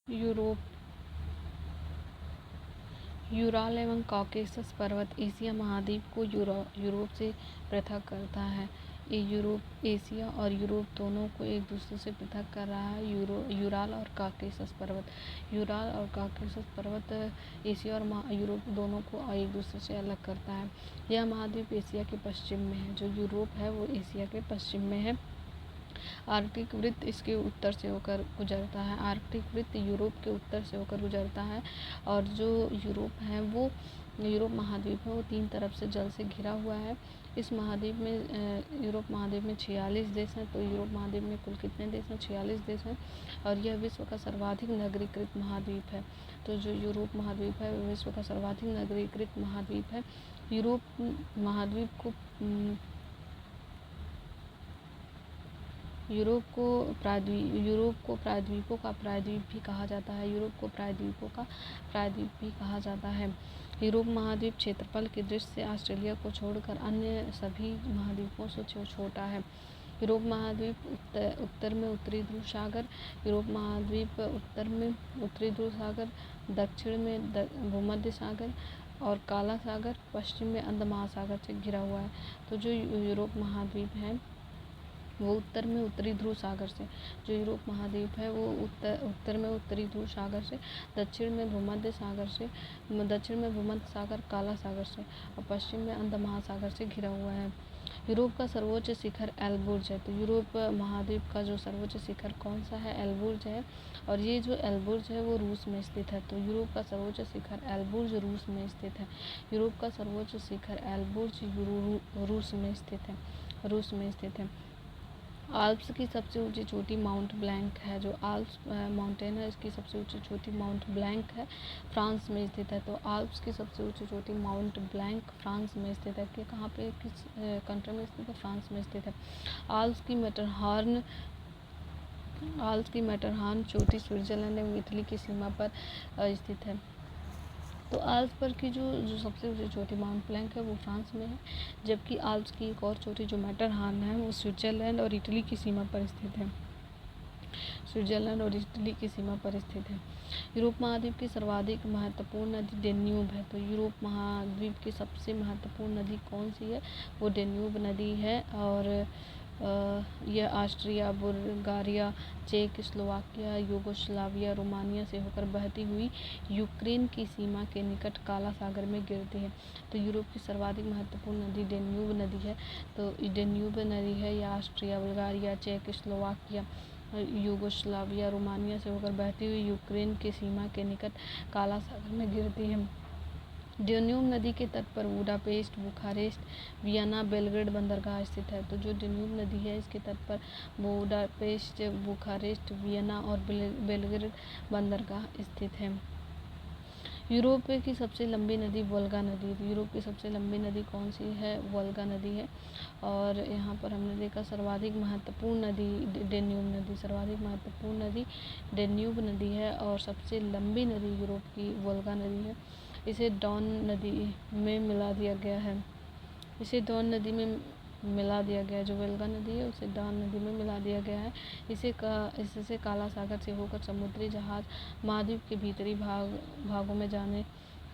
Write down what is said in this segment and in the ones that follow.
Europe Ural एवं Caucasus पर्वत Asia महाद्वीप को यूरोप से पृथक करता है। एशिया और यूरोप दोनों को एक दूसरे से पृथक कर रहा है यूराल और कॉकेसस पर्वत। यूराल और कॉकेसस पर्वत एशिया और यूरोप दोनों को एक दूसरे से अलग करता है। यह महाद्वीप एशिया के पश्चिम में है। जो यूरोप है वो एशिया के पश्चिम में है। आर्कटिक वृत्त इसके उत्तर से होकर गुजरता है। आर्कटिक वृत्त यूरोप के उत्तर से होकर गुजरता है। और जो यूरोप है वो यूरोप महाद्वीप है वो 3 तरफ से जल से घिरा हुआ है। इस महाद्वीप में यूरोप महाद्वीप में 46 देश हैं। तो यूरोप महाद्वीप में कुल कितने देश हैं? 46 देश हैं। और यह विश्व का सर्वाधिक नगरीकृत महाद्वीप है। तो जो यूरोप महाद्वीप है वो विश्व का सर्वाधिक नगरीकृत महाद्वीप है। यूरोप महाद्वीप को यूरोप को प्रायद्वीपों का प्रायद्वीप भी कहा जाता है। यूरोप को प्रायद्वीपों का प्रायद्वीप भी कहा जाता है। यूरोप महाद्वीप क्षेत्रफल की दृष्टि से ऑस्ट्रेलिया को छोड़कर अन्य सभी महाद्वीपों से छोटा है। यूरोप महाद्वीप उत्तर में उत्तरी ध्रुव सागर, यूरोप महाद्वीप उत्तर में उत्तरी ध्रुव सागर, दक्षिण में भूमध्य सागर और काला सागर, पश्चिम में अंध महासागर से घिरा हुआ है। तो जो यूरोप महाद्वीप है वो उत्तर में उत्तरी ध्रुव सागर से, जो यूरोप महाद्वीप है वो उत्तर में उत्तरी ध्रुव सागर से, दक्षिण में भूमध्य सागर काला सागर से और पश्चिम में अंध महासागर से घिरा हुआ है। यूरोप का सर्वोच्च शिखर एल्बुर्ज है। तो यूरोप महाद्वीप का जो सर्वोच्च शिखर कौन सा है? एल्बुर्ज है। और ये जो एल्बुर्ज है वो रूस में स्थित है। तो यूरोप का सर्वोच्च शिखर एल्बुर्ज रूस में स्थित है। यूरोप का सर्वोच्च शिखर एल्बुर्ज रूस में स्थित है। आल्प्स की सबसे ऊंची चोटी माउंट ब्लैंक है। जो आल्प्स माउंटेन है इसकी सबसे ऊंची चोटी माउंट ब्लैंक है, फ्रांस में स्थित है। तो आल्प्स की सबसे ऊंची चोटी माउंट ब्लैंक फ्रांस में स्थित है। कि कहाँ पे, किस कंट्री में स्थित है? फ्रांस में स्थित है। आल्प्स की मैटरहॉर्न चोटी स्विट्जरलैंड एवं इटली की सीमा पर स्थित है। तो आल्प्स पर की जो सबसे ऊंची चोटी माउंट ब्लैंक है वो फ्रांस में है, जबकि आल्प्स की एक और चोटी जो मैटरहॉर्न है वो स्विट्जरलैंड और इटली की सीमा पर स्थित है। यूरोप महाद्वीप की सर्वाधिक महत्वपूर्ण नदी डेन्यूब है। तो यूरोप महाद्वीप की सबसे महत्वपूर्ण नदी कौन सी है? वो डेन्यूब नदी है। और यह ऑस्ट्रिया, बुल्गारिया, चेक, स्लोवाकिया, यूगोस्लाविया, रोमानिया से होकर बहती हुई यूक्रेन की सीमा के निकट काला सागर में गिरती है। तो यूरोप की सर्वाधिक महत्वपूर्ण नदी डेन्यूब नदी है। तो डेन्यूब नदी है यह ऑस्ट्रिया, बुल्गारिया, चेक, स्लोवाकिया, यूगोस्लाविया, रोमानिया से होकर बहती हुई यूक्रेन की सीमा के निकट काला सागर में गिरती है। डेन्यूब नदी के तट पर बुडापेस्ट, बुखारेस्ट, वियना, बेलग्रेड बंदरगाह स्थित है। तो जो डेन्यूब नदी है इसके तट पर बुडापेस्ट, बुखारेस्ट, वियना और बेलग्रेड बंदरगाह स्थित है। यूरोप की सबसे लंबी नदी वोल्गा नदी है। यूरोप की सबसे लंबी नदी कौन सी है? वोल्गा नदी है। और यहाँ पर हमने देखा सर्वाधिक महत्वपूर्ण नदी डेन्यूब नदी, सर्वाधिक महत्वपूर्ण नदी डेन्यूब नदी है और सबसे लंबी नदी यूरोप की वोल्गा नदी है। इसे डॉन नदी में मिला दिया गया है। जो वोल्गा नदी है उसे डॉन नदी में मिला दिया गया है। इससे काला सागर से होकर समुद्री जहाज महाद्वीप के भीतरी भागों में जाने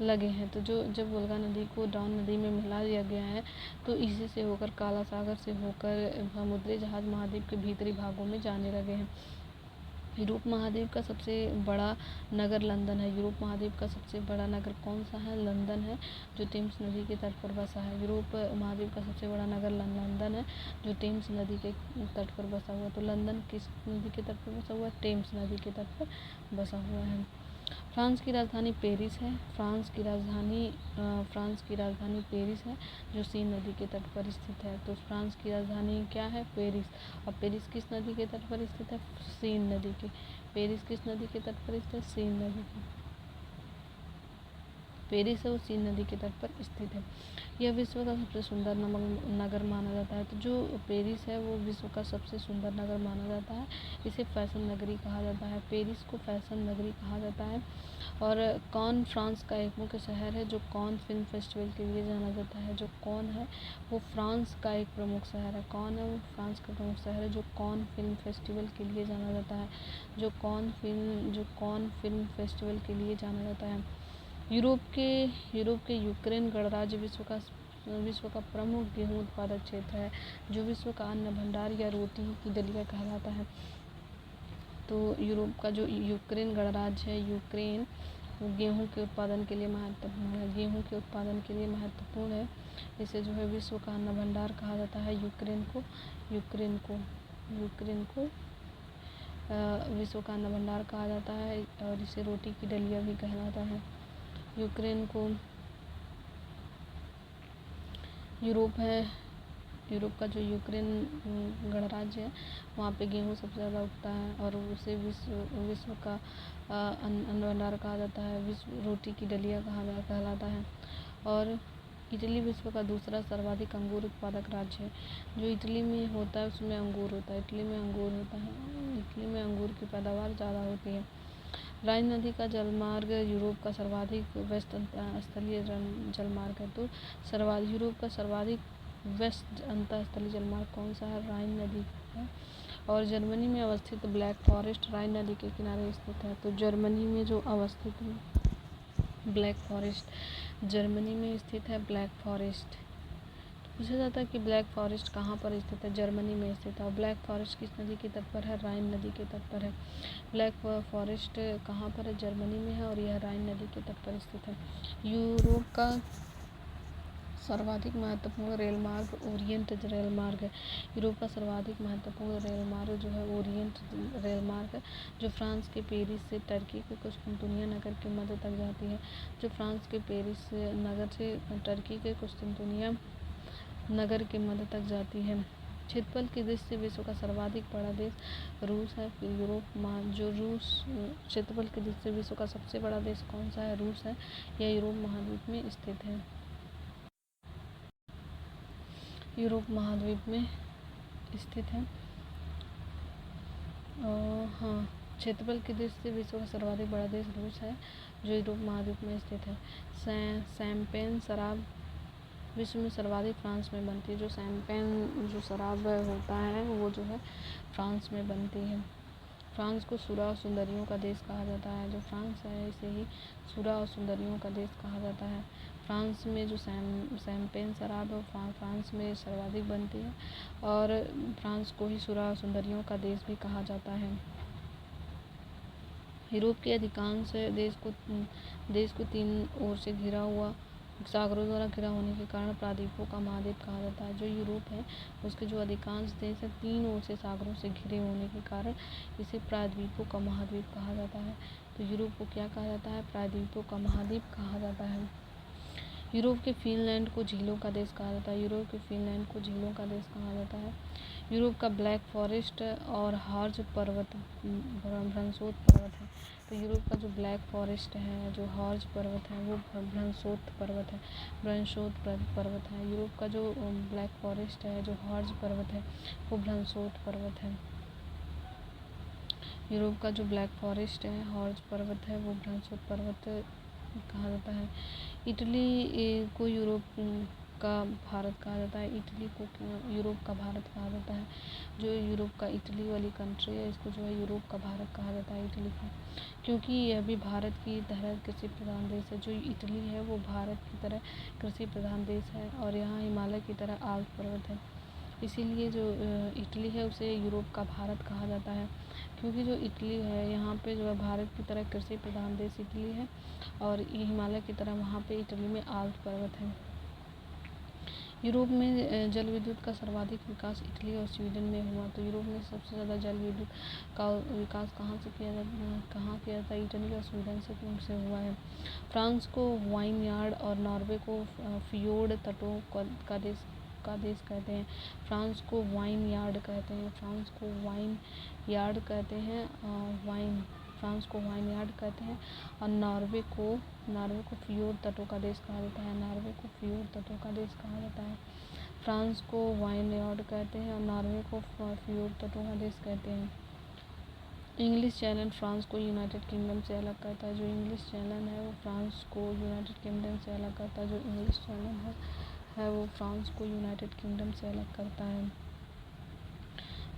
लगे हैं। तो जब वोल्गा नदी को डॉन नदी में मिला दिया गया है तो इसी से होकर काला सागर से होकर समुद्री जहाज महाद्वीप के भीतरी भागों में जाने लगे हैं। यूरोप महाद्वीप का सबसे बड़ा नगर लंदन है। यूरोप महाद्वीप का सबसे बड़ा नगर कौन सा है? लंदन है, जो टेम्स नदी के तट पर बसा है। यूरोप महाद्वीप का सबसे बड़ा नगर लंदन है, जो टेम्स नदी के तट पर बसा हुआ है। तो लंदन किस नदी के तट पर बसा हुआ है? टेम्स नदी के तट पर बसा हुआ है। फ्रांस की राजधानी पेरिस है। फ्रांस की राजधानी पेरिस है, जो सीन नदी के तट पर स्थित है। तो फ्रांस की राजधानी क्या है? पेरिस। और पेरिस किस नदी के तट पर स्थित है? सीन नदी के। पेरिस किस नदी के तट पर स्थित है? सीन नदी की। पेरिस है वो सीन नदी के तट पर स्थित है। यह विश्व का सबसे सुंदर नगर माना जाता है। तो जो पेरिस है वो विश्व का सबसे सुंदर नगर माना जाता है। इसे फैशन नगरी कहा जाता है। पेरिस को फैशन नगरी कहा जाता है। और कॉन फ्रांस का एक मुख्य शहर है जो कॉन फिल्म फेस्टिवल के लिए जाना जाता है। जो कॉन है वो फ्रांस का एक प्रमुख शहर है। कॉन है वो फ्रांस का प्रमुख शहर है जो कॉन फिल्म फेस्टिवल के लिए जाना जाता है। जो कॉन फिल्म फेस्टिवल के लिए जाना जाता है। यूरोप के यूक्रेन गणराज्य विश्व का प्रमुख गेहूं उत्पादक क्षेत्र है जो विश्व का अन्न भंडार या रोटी की दलिया कहलाता है। तो यूरोप का जो यूक्रेन गणराज्य है, यूक्रेन गेहूं के उत्पादन के लिए महत्वपूर्ण है। इसे जो है विश्व का अन्न भंडार कहा जाता है। यूक्रेन को विश्व का अन्न भंडार कहा जाता है और इसे रोटी की दलिया भी कहलाता है। यूरोप का जो यूक्रेन गणराज्य है वहाँ पे गेहूँ सबसे ज़्यादा उगता है और उसे विश्व का अन्न भंडार कहा जाता है। रोटी की दलिया कहलाता है। और इटली विश्व का दूसरा सर्वाधिक अंगूर उत्पादक राज्य है। जो इटली में होता है उसमें अंगूर होता है। इटली में अंगूर की पैदावार ज़्यादा होती है। राइन नदी का जलमार्ग यूरोप का सर्वाधिक व्यस्त स्थलीय जलमार्ग है। तो यूरोप का सर्वाधिक व्यस्त अंतःस्थलीय जलमार्ग कौन सा है? राइन नदी है। और जर्मनी में अवस्थित ब्लैक फॉरेस्ट राइन नदी के किनारे स्थित है। तो जर्मनी में जो अवस्थित ब्लैक फॉरेस्ट जर्मनी में स्थित है। ब्लैक फॉरेस्ट पूछा जाता है कि ब्लैक फॉरेस्ट कहाँ पर स्थित है? जर्मनी में स्थित है। और ब्लैक फॉरेस्ट किस नदी के तट पर है? राइन नदी के तट पर है। ब्लैक फॉरेस्ट कहाँ पर है? जर्मनी में है और यह राइन नदी के तट पर स्थित है। यूरोप का सर्वाधिक महत्वपूर्ण रेल मार्ग ओरिएंट रेल मार्ग है। यूरोप का सर्वाधिक महत्वपूर्ण रेल मार्ग जो है ओरिएंट रेल मार्ग है जो फ्रांस के पेरिस से टर्की के कुस्तुनतुनिया नगर के मध्य तक जाती है। जो फ्रांस के पेरिस नगर से टर्की के कुस्तुनतुनिया नगर के मध्य तक जाती है। क्षेत्रफल की दृष्टि से विश्व का सर्वाधिक बड़ा देश रूस है। फिर क्षेत्रफल की दृष्टि से विश्व का सबसे बड़ा देश कौन सा है? रूस है। यह यूरोप महाद्वीप में स्थित है। हाँ, क्षेत्रफल की दृष्टि से विश्व का सर्वाधिक बड़ा देश रूस है जो यूरोप महाद्वीप में स्थित है। शैंपेन शराब विश्व में सर्वाधिक फ्रांस में बनती है। जो शैंपेन जो शराब होता है वो जो है फ्रांस में बनती है। फ्रांस को सुरा और सुंदरियों का देश कहा जाता है। जो फ्रांस है इसे ही सुरा और सुंदरियों का देश कहा जाता है। फ्रांस में जो शैंपेन शराब है फ्रांस में सर्वाधिक बनती है और फ्रांस को ही सुरा और सुंदरियों का देश भी कहा जाता है। यूरोप के अधिकांश देश को तीन ओर से घिरा हुआ सागरों द्वारा घिरा होने के कारण प्रायद्वीपों का महाद्वीप कहा जाता है। जो यूरोप है उसके जो अधिकांश देश है तीन ओर से सागरों से घिरे होने के कारण इसे प्रायद्वीपों का महाद्वीप कहा जाता है। तो यूरोप को क्या कहा जाता है? प्रायद्वीपों का महाद्वीप कहा जाता है। यूरोप के फिनलैंड को झीलों का देश कहा जाता है। यूरोप का ब्लैक फॉरेस्ट और हार्ज पर्वत भ्रंशोत पर्वत है। तो यूरोप का जो ब्लैक फॉरेस्ट है जो हार्ज पर्वत है वो भ्रंशोत पर्वत है। यूरोप का जो ब्लैक फॉरेस्ट है जो हार्ज पर्वत है वो भ्रंशोत पर्वत है। यूरोप का जो ब्लैक फॉरेस्ट है हॉर्ज पर्वत है वो भ्रंशोत पर्वत कहा जाता है। इटली को यूरोप का भारत कहा जाता है। इटली को यूरोप का भारत कहा जाता है। जो यूरोप का इटली वाली कंट्री है इसको जो है यूरोप का भारत कहा जाता है इटली को, क्योंकि यह भी भारत की तरह कृषि प्रधान देश है। जो इटली है वो भारत की तरह कृषि प्रधान देश है और यहाँ हिमालय की तरह आल्प्स पर्वत है। इसीलिए जो इटली है उसे यूरोप का भारत कहा जाता है, क्योंकि जो इटली है यहाँ पे जो है भारत की तरह कृषि प्रधान देश इटली है और ये हिमालय की तरह वहाँ पे इटली में आल्प्स पर्वत है। यूरोप में जल विद्युत का सर्वाधिक विकास इटली और स्वीडन में हुआ। तो यूरोप में सबसे ज़्यादा जल विद्युत का विकास कहाँ किया जाता है? इटली और स्वीडन से हुआ है। फ्रांस को वाइनयार्ड और नॉर्वे को फियोर्ड तटों का देश कहते हैं। फ्रांस को वाइन यार्ड कहते हैं। फ्रांस को वाइनयार्ड कहते हैं और नॉर्वे को फ्योर्ड तटों का देश कहा जाता है। नॉर्वे को फ्योर्ड तटों का देश कहा जाता है। फ्रांस को वाइनयार्ड कहते हैं और नॉर्वे को फ्योर्ड तटों का देश कहते हैं। इंग्लिश चैनल फ्रांस को यूनाइटेड किंगडम से अलग करता है। जो इंग्लिश चैनल है वो फ्रांस को यूनाइटेड किंगडम से अलग करता है। जो इंग्लिश चैनल है वो फ्रांस को यूनाइटेड किंगडम से अलग करता है।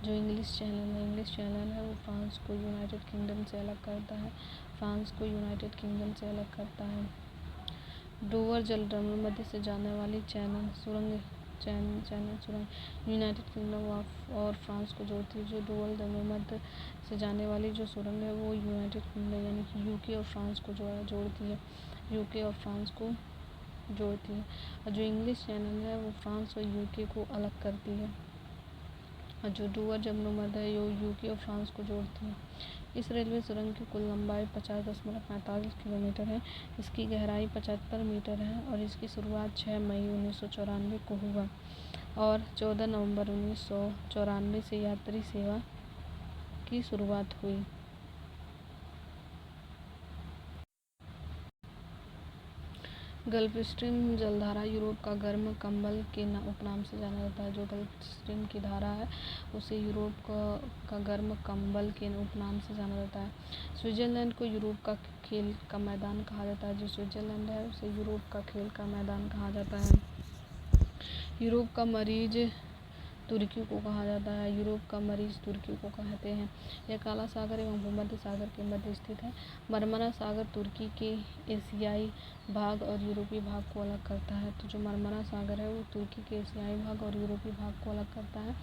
जो इंग्लिश चैनल है वो फ्रांस को यूनाइटेड किंगडम से अलग करता है। फ्रांस को यूनाइटेड किंगडम से अलग करता है। डोवर जल मध्य से जाने वाली सुरंग यूनाइटेड किंगडम और फ्रांस को जोड़ती है। जो डोवर जल मध्य से जाने वाली जो सुरंग है वो यूनाइटेड किंगडम यानी कि यूके और फ्रांस को जोड़ती है। यूके और फ्रांस को जोड़ती है। और जो इंग्लिश चैनल है वो फ्रांस और यूके को अलग करती है। और जो डोवर जल है वो यूके और फ्रांस को जोड़ती है। इस रेलवे सुरंग की कुल लंबाई 50.45 किलोमीटर है। इसकी गहराई 75 मीटर है और इसकी शुरुआत 6 मई 1994 को हुआ और 14 नवंबर 1994 से यात्री सेवा की शुरुआत हुई। गल्फ स्ट्रीम जलधारा यूरोप का गर्म कंबल के उपनाम से जाना जाता है। जो गल्फ स्ट्रीम की धारा है उसे यूरोप का गर्म कंबल के उपनाम से जाना जाता है। स्विट्जरलैंड को यूरोप का खेल का मैदान कहा जाता है। जो स्विट्जरलैंड है उसे यूरोप का खेल का मैदान कहा जाता है। यूरोप का मरीज तुर्की को कहा जाता है। यूरोप का मरीज तुर्की को कहते हैं। यह काला सागर एवं भूमध्य सागर के मध्य स्थित है। मरमरा सागर तुर्की के एशियाई भाग और यूरोपीय भाग को अलग करता है। तो जो मरमरा सागर है वो तुर्की के एशियाई भाग और यूरोपीय भाग को अलग करता है।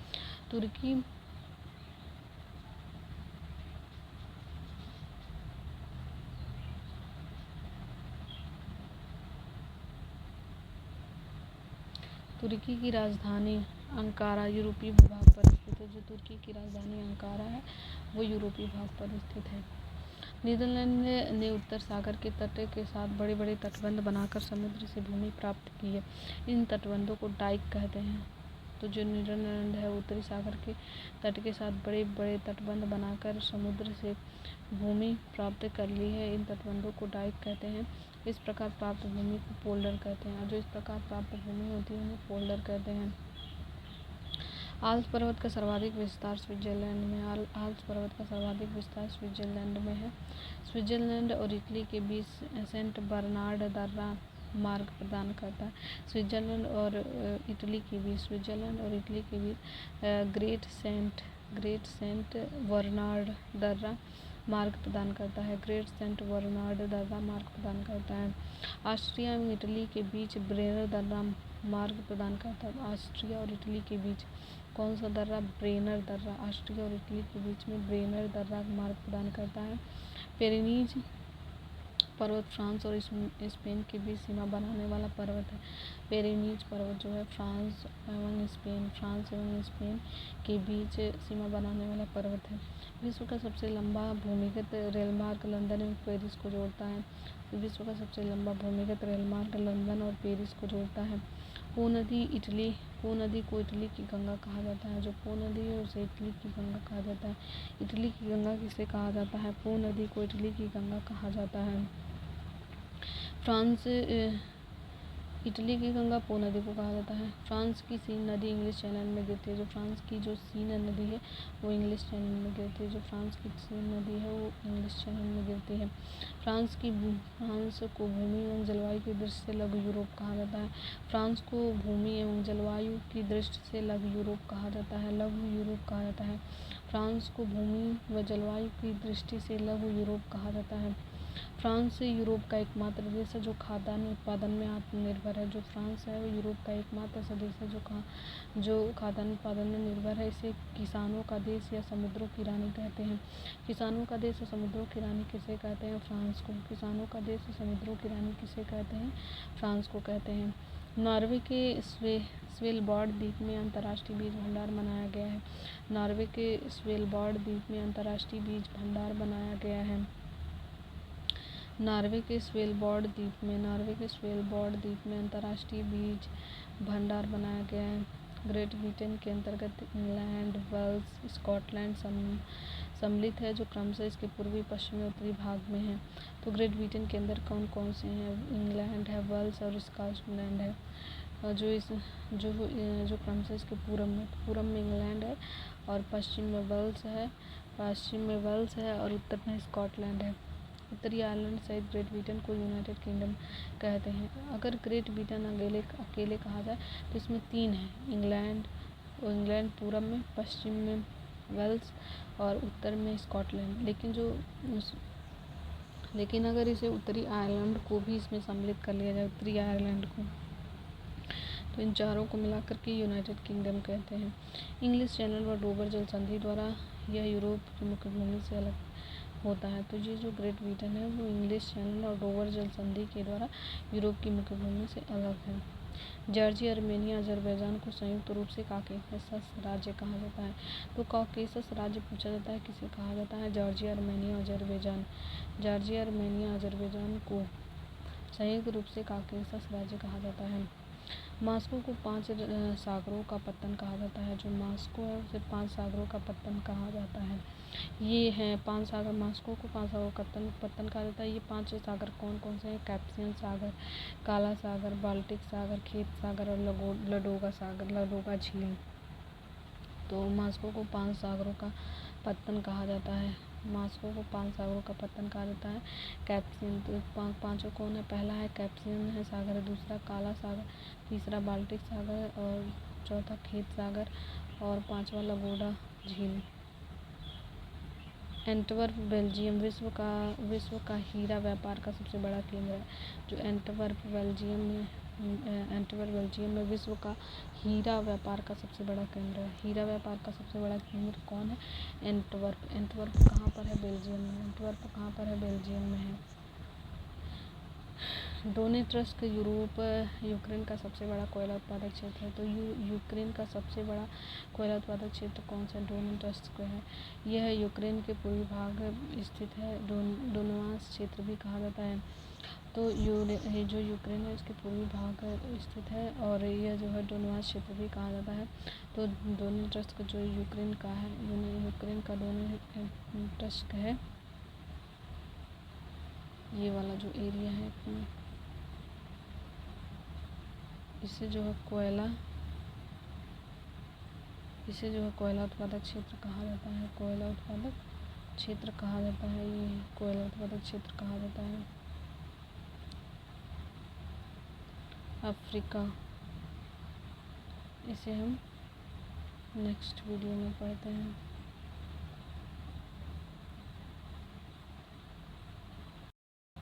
तुर्की की राजधानी अंकारा यूरोपीय भाग पर स्थित है। जो तुर्की की राजधानी अंकारा है वो यूरोपीय भाग पर स्थित है। नीदरलैंड ने उत्तर सागर के तट के साथ बड़े बड़े तटबंध बनाकर समुद्र से भूमि प्राप्त की है। इन तटबंधों को डाइक कहते हैं। तो जो नीदरलैंड है उत्तरी सागर के तट के साथ बड़े बड़े तटबंध बनाकर समुद्र से भूमि प्राप्त कर ली है। इन तटबंधों को डाइक कहते हैं। इस प्रकार प्राप्त भूमि को पोल्डर कहते हैं और जो इस प्रकार प्राप्त भूमि होती है उन्हें पोल्डर कहते हैं। आल्प्स पर्वत का सर्वाधिक विस्तार स्विट्जरलैंड में आल्प्स पर्वत का सर्वाधिक विस्तार स्विट्जरलैंड में है। स्विट्जरलैंड और इटली के बीच सेंट बर्नार्ड दर्रा मार्ग प्रदान करता है। स्विट्जरलैंड और इटली के बीच ग्रेट सेंट बर्नार्ड दर्रा मार्ग प्रदान करता है। ग्रेट सेंट बर्नार्ड दर्रा मार्ग प्रदान करता है। ऑस्ट्रिया एवं इटली के बीच ब्रेनर दर्रा मार्ग प्रदान करता है। ऑस्ट्रिया और इटली के बीच कौन सा दर्रा? ब्रेनर दर्रा। ऑस्ट्रिया और इटली के बीच में ब्रेनर दर्रा मार्ग प्रदान करता है। पेरेनीज पर्वत फ्रांस और स्पेन के बीच सीमा बनाने वाला पर्वत है। पेरेनीज पर्वत जो है फ्रांस एवं स्पेन के बीच सीमा बनाने वाला पर्वत है। विश्व का सबसे लंबा भूमिगत रेलमार्ग लंदन एवं पेरिस को जोड़ता है। विश्व का सबसे लंबा भूमिगत रेलमार्ग लंदन और पेरिस को जोड़ता है। पो नदी को इटली की गंगा कहा जाता है। जो पो नदी है उसे इटली की गंगा कहा जाता है। इटली की गंगा किसे कहा जाता है? पो नदी को इटली की गंगा कहा जाता है। फ्रांस इटली की गंगा पो नदी को कहा जाता है। फ्रांस की सीन नदी इंग्लिश चैनल में गिरती है। जो फ्रांस की जो सीन नदी है वो इंग्लिश चैनल में गिरती है। जो फ्रांस की सीन नदी है वो इंग्लिश चैनल में गिरती है। फ्रांस को भूमि एवं जलवायु की दृष्टि से लघु यूरोप कहा जाता है। फ्रांस को भूमि एवं जलवायु की दृष्टि से लघु यूरोप कहा जाता है। फ्रांस को भूमि व जलवायु की दृष्टि से लघु यूरोप कहा जाता है। फ्रांस यूरोप का एकमात्र देश है जो खाद्यान्न उत्पादन में आत्मनिर्भर है। जो फ्रांस है वो यूरोप का एकमात्र ऐसा देश है जो खाद्यान्न उत्पादन में निर्भर है। इसे किसानों का देश या समुद्रों की रानी कहते हैं। किसानों का देश और समुद्रों की रानी किसे कहते हैं? फ्रांस को। किसानों का देश और समुद्रों की रानी किसे कहते हैं? फ्रांस को कहते हैं। नॉर्वे के स्वेलबॉर्ड द्वीप में अंतर्राष्ट्रीय बीज भंडार बनाया गया है। नॉर्वे के स्वेलबॉर्ड द्वीप में अंतर्राष्ट्रीय बीज भंडार बनाया गया है। नॉर्वे के स्वेलबॉर्ड द्वीप में अंतर्राष्ट्रीय बीज भंडार बनाया गया है। ग्रेट ब्रिटेन के अंतर्गत इंग्लैंड, वेल्स, स्कॉटलैंड सम्मिलित है, जो क्रमशः इसके पूर्वी, पश्चिमी, उत्तरी भाग में है। तो ग्रेट ब्रिटेन के अंदर कौन कौन से हैं? इंग्लैंड है, वेल्स और स्कॉटलैंड है। और जो क्रमशः इसके पूरब में इंग्लैंड है और पश्चिम में वेल्स है और उत्तर में स्कॉटलैंड है। उत्तरी आयरलैंड सहित ग्रेट ब्रिटेन को यूनाइटेड किंगडम कहते हैं। अगर ग्रेट ब्रिटेन अकेले कहा जाए तो इसमें 3 हैं, इंग्लैंड पूरब में, पश्चिम में वेल्स और उत्तर में स्कॉटलैंड। लेकिन अगर इसे उत्तरी आयरलैंड को भी इसमें सम्मिलित कर लिया जाए, उत्तरी आयरलैंड को, तो इन चारों को मिलाकर के यूनाइटेड किंगडम कहते हैं। इंग्लिश चैनल व डोवर जल संधि द्वारा यह यूरोप की मुख्य भूमि से अलग होता है। तो ये जो ग्रेट ब्रिटेन है वो इंग्लिश चैनल और डोवर जल संधि के द्वारा यूरोप की मुख्य भूमि से अलग है। जॉर्जिया, अर्मेनिया, अजरबैजान को संयुक्त रूप से कॉकेसस राज्य कहा जाता है। तो कॉकेसस राज्य पूछा जाता है किसे कहा जाता है? Georgia, Armenia, Azerbaijan. Georgia, Armenia, Azerbaijan को संयुक्त रूप से कॉकेसस राज्य कहा जाता है। मॉस्को को 5 सागरों का पत्तन कहा जाता है। जो मॉस्को है उसे 5 सागरों का पत्तन कहा जाता है। ये हैं 5 सागर। मॉस्को को 5 सागरों का पत्तन कहा जाता है। ये 5 सागर कौन कौन से हैं? कैस्पियन सागर, काला सागर, बाल्टिक सागर, खेत सागर और लडोगा झील। तो मॉस्को को 5 सागरों का पत्तन कहा जाता है। मॉस्को को 5 सागरों का पत्तन कहा जाता है। कैस्पियन, तो पांचों कौन है? पहला है कैस्पियन है सागर, दूसरा काला सागर, तीसरा बाल्टिक सागर और चौथा खेत सागर और पांचवा लगोडा झील। एंटवर्प, बेल्जियम विश्व का हीरा व्यापार का सबसे बड़ा केंद्र है। जो एंटवर्प बेल्जियम में विश्व का हीरा व्यापार का सबसे बड़ा केंद्र है। हीरा व्यापार का सबसे बड़ा केंद्र कौन है? एंटवर्प। एंटवर्प कहाँ पर है? बेल्जियम में। एंटवर्प कहाँ पर है? बेल्जियम में है। डोनेट्स्क यूक्रेन का सबसे बड़ा कोयला उत्पादक क्षेत्र है। तो यूक्रेन का सबसे बड़ा कोयला उत्पादक क्षेत्र कौन सा? डोनेट्स्क है। यह यूक्रेन के पूर्वी भाग स्थित है। डोनबास क्षेत्र भी कहा जाता है। तो जो यूक्रेन है इसके पूर्वी भाग स्थित है और यह जो है डोनबास क्षेत्र भी कहा जाता है। तो डोनेट्स्क जो यूक्रेन का है, यूक्रेन का डोनेट्स्क है, ये वाला जो एरिया है इसे जो है कोयला उत्पादक क्षेत्र कहा जाता है। कोयला उत्पादक क्षेत्र कहा जाता है। ये कोयला उत्पादक क्षेत्र कहा जाता है। अफ्रीका, इसे हम नेक्स्ट वीडियो में पढ़ते हैं।